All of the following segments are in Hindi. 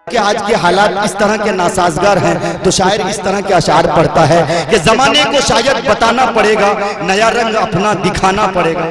कि आज के हालात इस तरह के नासाजगार हैं तो शायर इस तरह के अशार पढ़ता है कि जमाने को शायद बताना पड़ेगा, नया रंग अपना दिखाना पड़ेगा,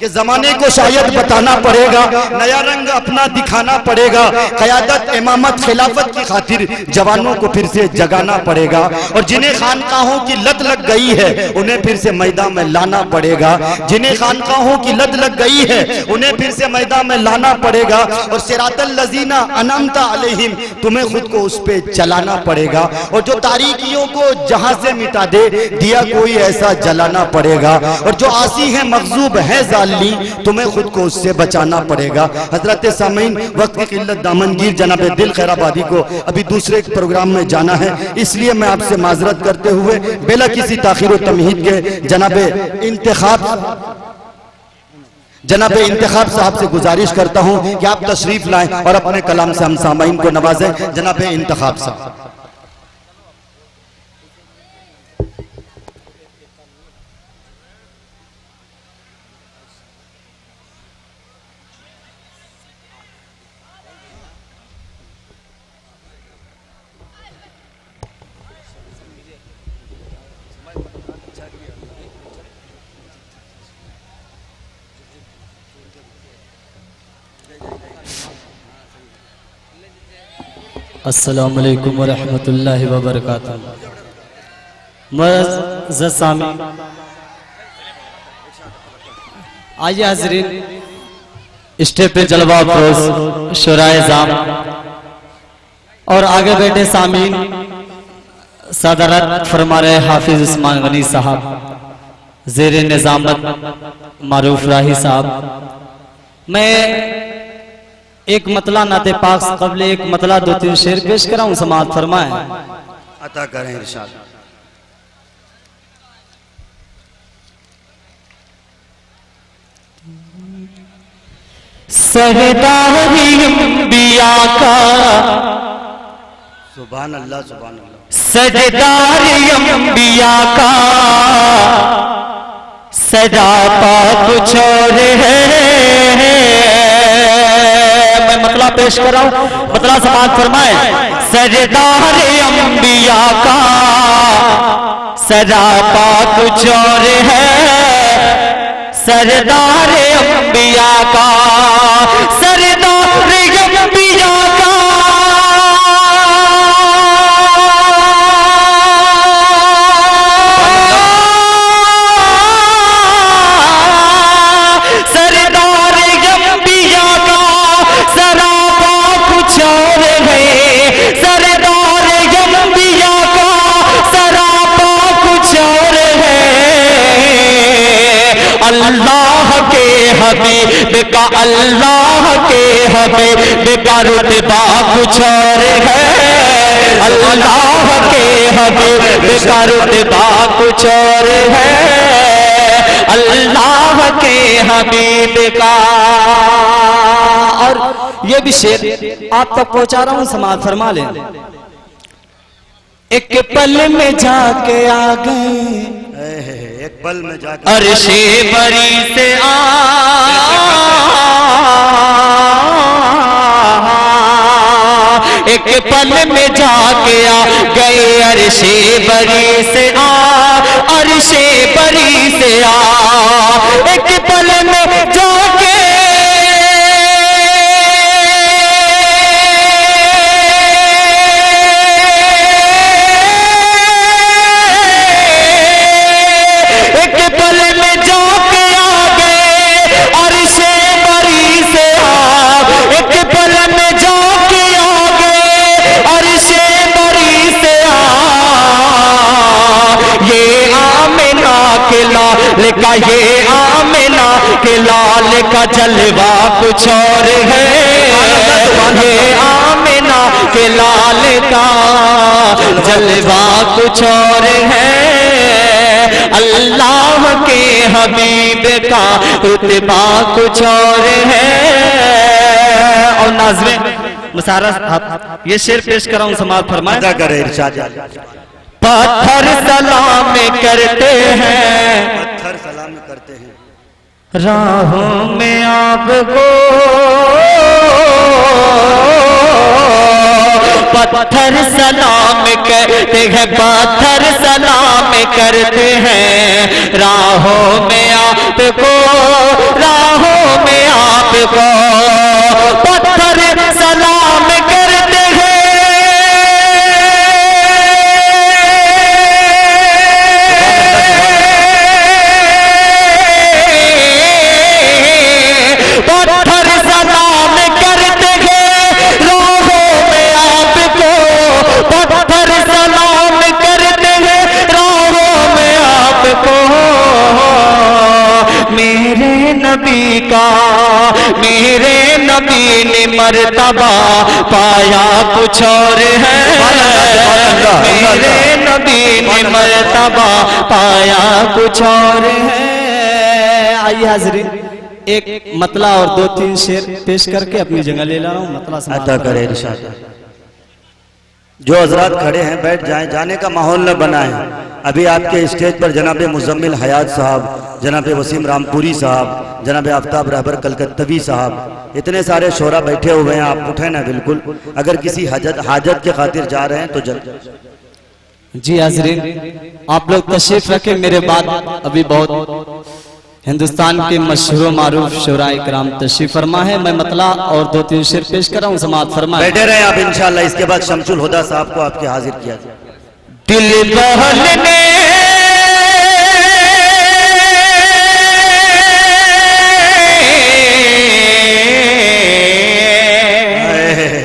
कि जमाने को शायद बताना पड़ेगा, नया रंग अपना दिखाना पड़ेगा, क़यादत इमामत खिलाफत की खातिर जवानों को फिर से जगाना पड़ेगा, और जिन्हें खानकाहों की लत लग गई है उन्हें फिर से मैदान में लाना पड़ेगा, जिन्हें खानकाहों की लत लग गई है उन्हें फिर से मैदान में लाना पड़ेगा, और सिरातल लजीना अनअमता अलैहिम तुम्हें खुद को उस पे चलाना पड़ेगा, और जो तारीकियों को जहां से मिटा दे दिया कोई ऐसा जलाना पड़ेगा, और जो आसी है मग़ज़ूब है तुम्हें खुद को उससे बचाना पड़ेगा। हजरत सामीन, वक्त की किल्लत दामनगीर जनाब दिल खैराबादी को अभी दूसरे प्रोग्राम में जाना है, इसलिए मैं आपसे माजरत करते हुए बिला किसी ताखीर व तमहीद के जनाब इंतखाब साहब से गुजारिश करता हूं कि आप तशरीफ लाएं और अपने कलाम से हम सामीन को नवाजें। जनाब इंतखाब साहब। अस्सलामु अलैकुम व रहमतुल्लाहि व बरकातुहू। मुअज़्ज़ज़ सामीन, आइए हाज़रीन, स्टेज पे जलवा अफरोज़ शुराए जाम और आगे बैठे सामीन सदरत फरमा रहे हाफिज उस्मान गनी साहब, ज़ेरे निज़ामत मारूफ राही साहब। मैं एक मतला नाते पाक से कबल एक मतला दो तीन शेर पेश कराऊं, समाअत फरमाएं। अता करें इरशाद। सरदारी अंबिया का, सुभान अल्लाह सुभान अल्लाह, सरदारी अंबिया का सदा पाक कुछ और है। मैं मतला पेश कर रहा हूं, मतला समाअत फरमाए। सरदार अंबिया का सदा पाक कुछ और है, सरदार अंबिया का, सरदार अंबिया का, अल्लाह के हबीब का, अल्लाह के हबीब का रुतबा कुछ और है, अल्लाह के हबीब का रुतबा कुछ और है, अल्लाह के हबीब का। और ये भी शेर आप तक पहुंचा रहा हूं, समाअत फरमा लें। एक पल में जाके आ गए, एक पल में जाके अर्शे बरी से एक पल में जाके आ गए, अर्शे बरी से अर्शे बरी से एक पल में जाके लेका, ये आमिना के लाल का जलवा कुछ और है, ये आमिना के लाल का जलवा कुछ और है, अल्लाह के हबीब का रुतबा कुछ और है। और नाज़रीन मुसारा ये शेर पेश कर रहा हूं, समाअत फरमाएं। अता करें इरशाद। पत्थर सलाम करते हैं, पत्थर सलाम करते हैं, राहों में आपको पत्थर सलाम करते हैं, पत्थर सलाम करते हैं राहों में आपको, राहों में आपको पत्थर सलाम करते हैं। पत्थर सलाम करते हैं राहों में आपको, पत्थर सलाम करते हैं राहों में आपको। मेरे नबी का, मेरे नबी ने मर्तबा पाया कुछ और है, मेरे नबी ने मर्तबा पाया कुछ और है। आइए हाज़रीन, एक मतला और 2-3 शेर पेश करके अपनी जगह ले ला रहा हूँ। मतला अता करे इरशाद। जो हजरात खड़े हैं बैठ जाएं, जाने का माहौल न बनाएं। अभी आपके स्टेज पर जनाब मुजम्मिल हयात साहब, जनाब वसीम रामपुरी साहब, जनाब आफ्ताब रहबर कलकत्तवी साहब, इतने सारे शोरा बैठे हुए हैं। आप उठे ना बिल्कुल, अगर किसी हाजत के खातिर जा रहे हैं तो जल्द। जी हाज़रीन, आप लोग तशरीफ रखें। मेरे बाद अभी बहुत हिंदुस्तान के मशहूर मारूफ शोरा इकराम तशरीफ फरमा है। मैं मतला और 2-3 शेर पेश कर रहा हूँ, समाअत फरमाएं। बैठे रहे आप इंशाअल्लाह। इसके बाद शमसुल हुदा साहब को आपके हाजिर किया जाए। दिल बहलने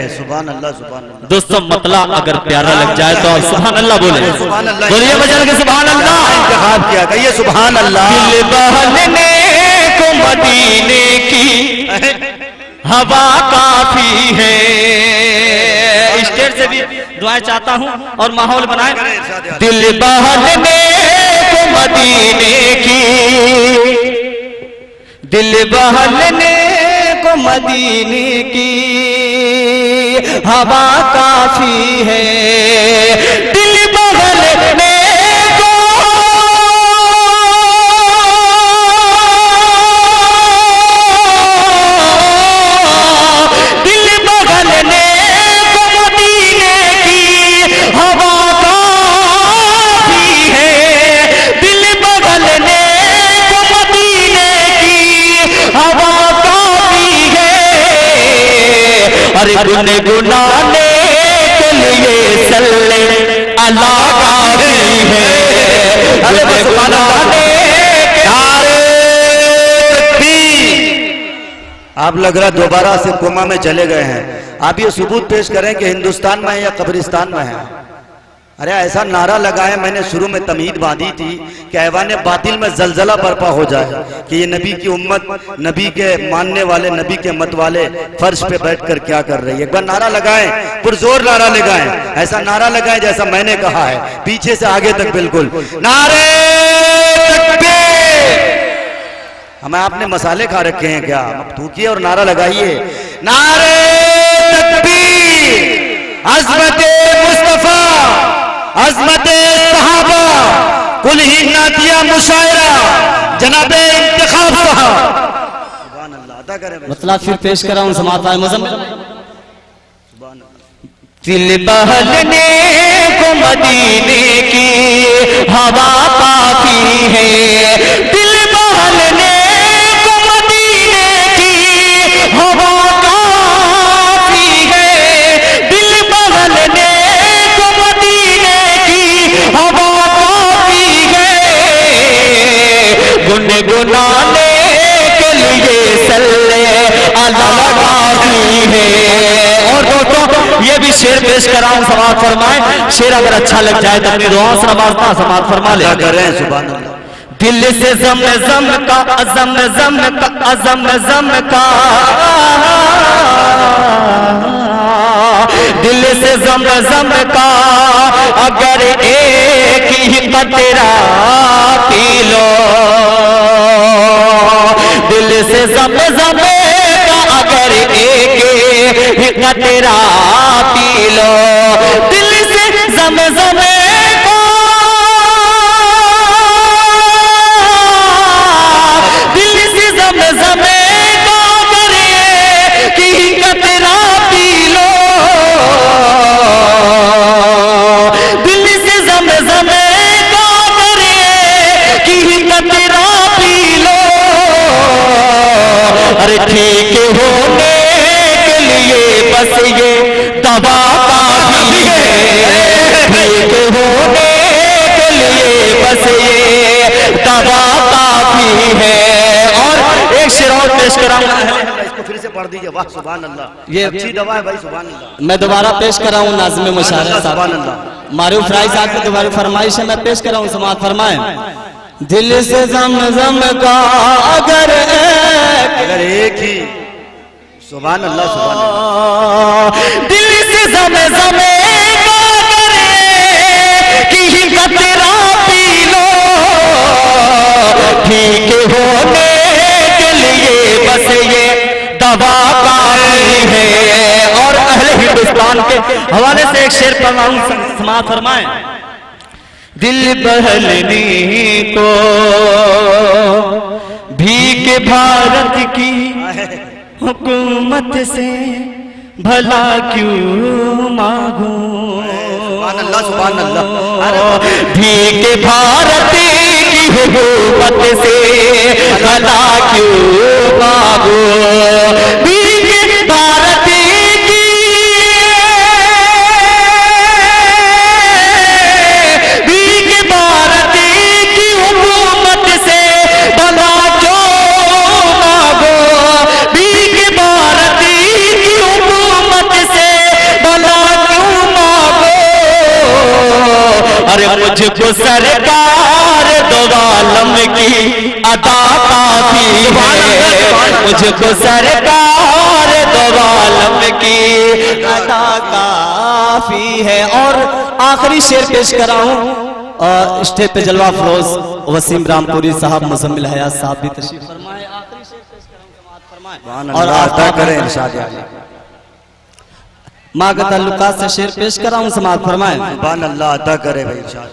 सुभान अल्लाह, सुभान अल्लाह। दोस्तों मतला अगर प्यारा लग जाए तो आप सुभान अल्लाह बोले, बोलिए बजान के सुभान अल्लाह। इंतखाब किया, कहिए सुभान अल्लाह। दिल बहलने को मदीने की हवा काफी है। स्टेज से भी दुआएं चाहता हूं और माहौल बनाए। दिल बहलने को मदीने की, दिल बहलने को मदीने की हवा काफी है। दिल बहलने को, दिल बहलने को मदीने की हवा काफी है। दिल बहलने को मदीने की हवा काफी है। अरे गुनगुनाने के लिए सल्ले अला काफी है। गुनगुनाने आप लग रहा दोबारा से कोमा में चले गए हैं। आप ये सबूत पेश करें कि हिंदुस्तान में है या कब्रिस्तान में है। अरे ऐसा नारा लगाए, मैंने शुरू में तमहीद बांधी थी कि ऐवाने बातिल में जलजला बर्पा हो जाए कि ये नबी की उम्मत, नबी के मानने वाले, नबी के मत वाले फर्श पे बैठकर क्या कर रही है। एक बार नारा लगाएं, पुरजोर नारा लगाएं, ऐसा नारा लगाएं जैसा मैंने कहा है, पीछे से आगे तक बिल्कुल। नारे तकबीर। हमें आपने मसाले खा रखे हैं क्या? अब थूकिए और नारा लगाइए, नारे तकबीर, अज़मत मुस्तफा, अज़मत सहाबा, कुल ही नातिया मुशायरा, जनाबे इंतखाब साहब। सुभान अल्लाह। अता करें मतला फिर पेश कर रहा हूँ, समाअत आए मुज़म्मिल। दिल बहलने को मदीने की हवा काफी है। दिल बहलने को मदीने की हवा काफी है। दिल बहलने को मदीने की हवा काफी है। गुनगुनाने के लिए सल्ले अला काफी है। और दोस्तों ये भी शेर पेश कर रहा हूं, समाअत फरमाए। शेर अगर अच्छा लग जाए तो अपनी दुआ से नवाजना, समाअत फरमा ले। करें सुभान अल्लाह। दिल से जम जम का अज़म जम का अज़म जम का, दिल से जम जम का अगर एक ही कतरा पी लो। दिल से जम जम का अगर एक ही कतरा पी लो। दिल से जम जम बस ये दवा काफी है, ठीक होने के लिए बस ये दवा काफी है। और एक शेर और पेश कराऊंगा, इसको फिर से पढ़ दीजिए। वाह सुभान अल्लाह, ये अच्छी दवा है भाई, सुभान अल्लाह। मैं दोबारा पेश कर रहा हूँ नाज़िम मुशायरा सुभान साहब, अल्लाह। मारूफ राय साहब की दोबारा फरमाइश है, मैं पेश कर रहा हूँ, समाअत फरमाएं। दिल से ज़मज़म का अगर एक ही, सुभान अल्लाह सुभान अल्लाह। दिल से ज़मज़म का अगर कि कतरा पी लो, ठीक होने के लिए बस ये दवा काफी है। और अहले हिंदुस्तान के हवाले से एक शेर पढ़ रहा हूं, समाअत फरमाएं। दिल बहलने को भीख भारत की हुकूमत से भला क्यों मांगूं, सुभान अल्लाह सुभान अल्लाह। भीख भारत की हुकूमत से भला क्यों मांगूं, भीख भारत की, भीख भारत की हुकूमत से भला क्यों मांगो, भीख भारत की हुकूमत से भला क्यों मांगो। अरे मुझको सरकार दो आलम की अदा काफी है, मुझको सरकार दो आलम की अदा काफी है। और आखिरी शेर पेश कर रहा हूँ, स्टेज पे जलवा फरोज वसीम रामपुरी साहब, मुजम्मिल हयात साहब भी तशरीफ फरमाए। आखिरी शेर पेश कर रहा हूँ, समाअत फरमाएं। और अता करें इरशाद आली। माँ के ताल्लुकात से शेर पेश कर रहा हूँ, समाअत फरमाएं। सुभान अल्लाह, अता करे भाई इरशाद।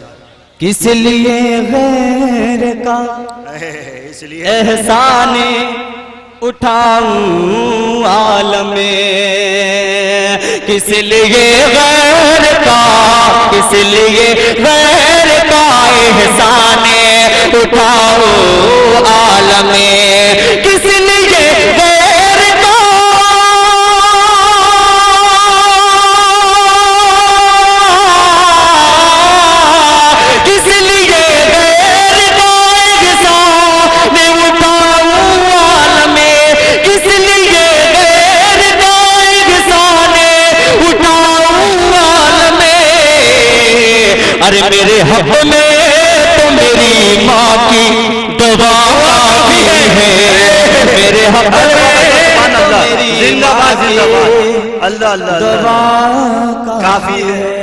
किस लिए गैर का इसलिए एहसान उठाऊं आलम में, किस लिए गैर का, किस लिए गैर का एहसान उठाऊं आलम में, किस लिए गैर का, किस लिए गैर का एहसान उठाऊं आलम में, किस लिए गैर का एहसान उठाऊं आलम में। अरे मेरे हक में तो मेरी माँ की दवा काफी है, मेरे हक में तो मेरी जिंदाबाद जिंदाबाद, अल्लाह अल्लाह दवा काफी है।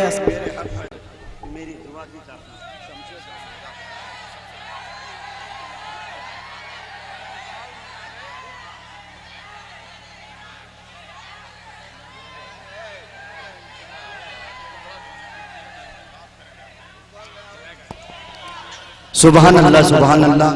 सुभान अल्लाह सुभान अल्लाह।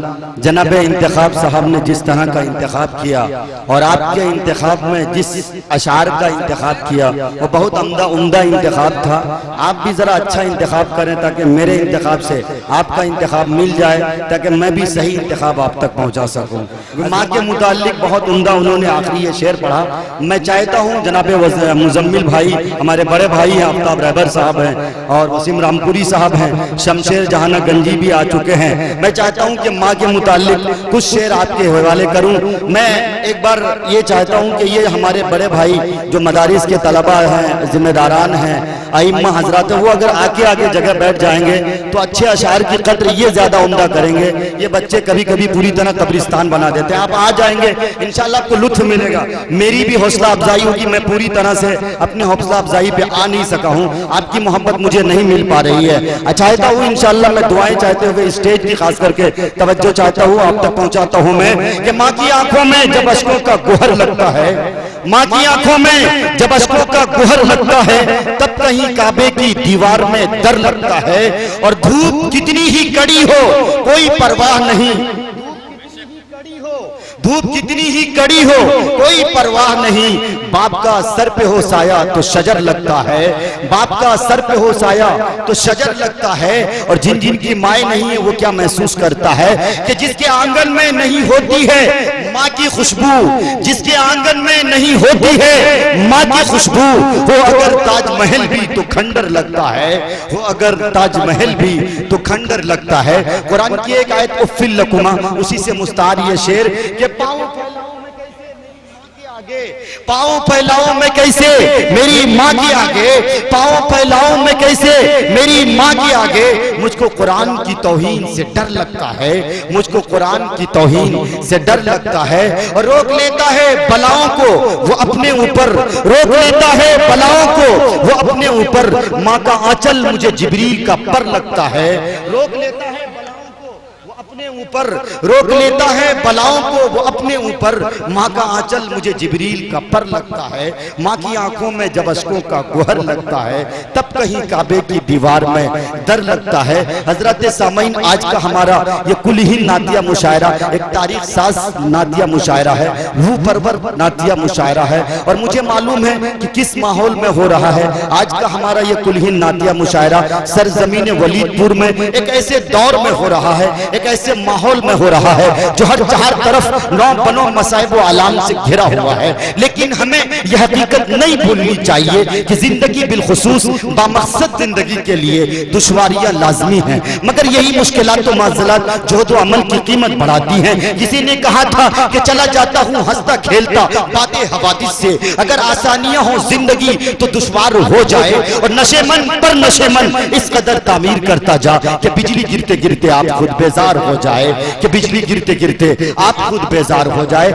जनाब इंतखाब साहब ने जिस तरह का इंतखाब किया और आपके इंतखाब में जिस अशार का इंतखाब किया वो बहुत उम्दा इंतखाब था। आप भी ज़रा अच्छा इंतखाब करें ताकि मेरे इंतखाब से आपका इंतखाब मिल जाए, ताकि मैं भी सही इंतखाब आप तक पहुँचा सकूँ। माँ के मुताल्लिक बहुत उम्दा उन्होंने आखिरी ये शेर पढ़ा। मैं चाहता हूँ जनाब मुजम्मिल भाई हमारे बड़े भाई हैं, आफ्ताब रहबर साहब हैं और वसीम रामपुरी साहब हैं, शमशेर जहाना गंजी भी आ चुके हैं। मैं चाहता हूं कि माँ के मुतालिक कुछ शेर आपके हवाले करूं। मैं एक बार ये चाहता हूं कि ये हमारे बड़े भाई जो मदारिस के तलबा हैं, जिम्मेदारान हैं, आइम्मा हजरात, वो अगर आके आगे जगह बैठ जाएंगे तो अच्छे अशार की कद्र ये ज्यादा उम्दा करेंगे। ये बच्चे कभी कभी पूरी तरह कब्रिस्तान बना देते हैं। आप आ जाएंगे इंशाल्लाह आपको लुत्फ मिलेगा। मेरी भी हौसला अफजाई होगी, मैं पूरी तरह से अपने हौसला अफजाई पे आ नहीं सका हूँ, आपकी मोहब्बत मुझे नहीं मिल पा रही है। चाहता हूँ इंशाल्लाह मैं दुआएं चाहते हुए स्टेज की खास करके तवज्जो चाहता हूँ आप तक पहुँचाता हूँ मैं कि माँ की आंखों में जब अश्कों का गुहर लगता है, माँ की आंखों में जब अश्कों का गुहर लगता है, तब कहीं काबे की दीवार में दर लगता है। और धूप कितनी ही कड़ी हो कोई परवाह नहीं, धूप कितनी ही कड़ी हो कोई परवाह नहीं, बाप का सर पे हो साया तो शजर लगता है, बाप का सर पे हो साया तो शजर लगता है। और जिन जिन की माए नहीं है वो क्या महसूस करता है कि जिसके आंगन में नहीं होती है माँ की खुशबू, जिसके आंगन में नहीं होती है माँ की खुशबू हो अगर ताजमहल भी तो खंडर लगता है, हो अगर ताजमहल भी तो खंडर लगता है। कुरान की एक आयत उफ़्फ़िल लकुमा, उसी से मुस्तार ये शेर कि पाँव फैलाऊं मैं कैसे मेरी माँ के आगे, पाँव फैलाऊं मैं कैसे मेरी माँ के आगे। मुझको कुरान की तौहीन से डर लगता है, मुझको कुरान की तौहीन से डर लगता है। और रोक लेता है बलाओं को वो अपने ऊपर, रोक लेता है बलाओं को वो अपने ऊपर। माँ का आंचल मुझे जिब्रील का पर लगता है। रोक लेता है अपने ऊपर, रोक लेता है बलाओं को वो अपने ऊपर। माँ का आंचल मुझे जिब्रील का पर लगता है। माँ की आंखों में जब अश्कों का गुहर लगता है, तब कहीं काबे की दीवार में डर लगता है। हजरत सामीन, आज का हमारा ये कुलही नातिया मुशायरा एक तारीख साज नातिया मुशायरा है, रूह परवर नातिया मुशायरा है। और मुझे मालूम है कि किस माहौल में हो रहा है। आज का हमारा ये कुलही नातिया मुशायरा सरजमीन वलीदपुर में एक ऐसे दौर में हो रहा है, एक ऐसे माहौल में हो रहा है जो हर चार तरफ नौ बनो मसाइब व आलाम से घिरा हुआ है। लेकिन हमें यह हकीकत नहीं भूलनी चाहिए कि जिंदगी बिलखुसूस बामकसद जिंदगी के लिए दुश्वारियां लाजमी हैं, मगर यही मुश्किलात तो माज़लात जो अमल की कीमत बढ़ाती हैं। किसी ने कहा था कि चला जाता हूँ हंसता खेलता बातें हवादिस से, अगर आसानियां हो जिंदगी तो दुश्वार हो जाए। और नशेमन पर नशेमन इस कदर तामीर करता जा कि बिजली गिरते गिरते आप खुद बेजार हो जाए, कि बिजली गिरते गिरते आप खुद बेजार हो जाए।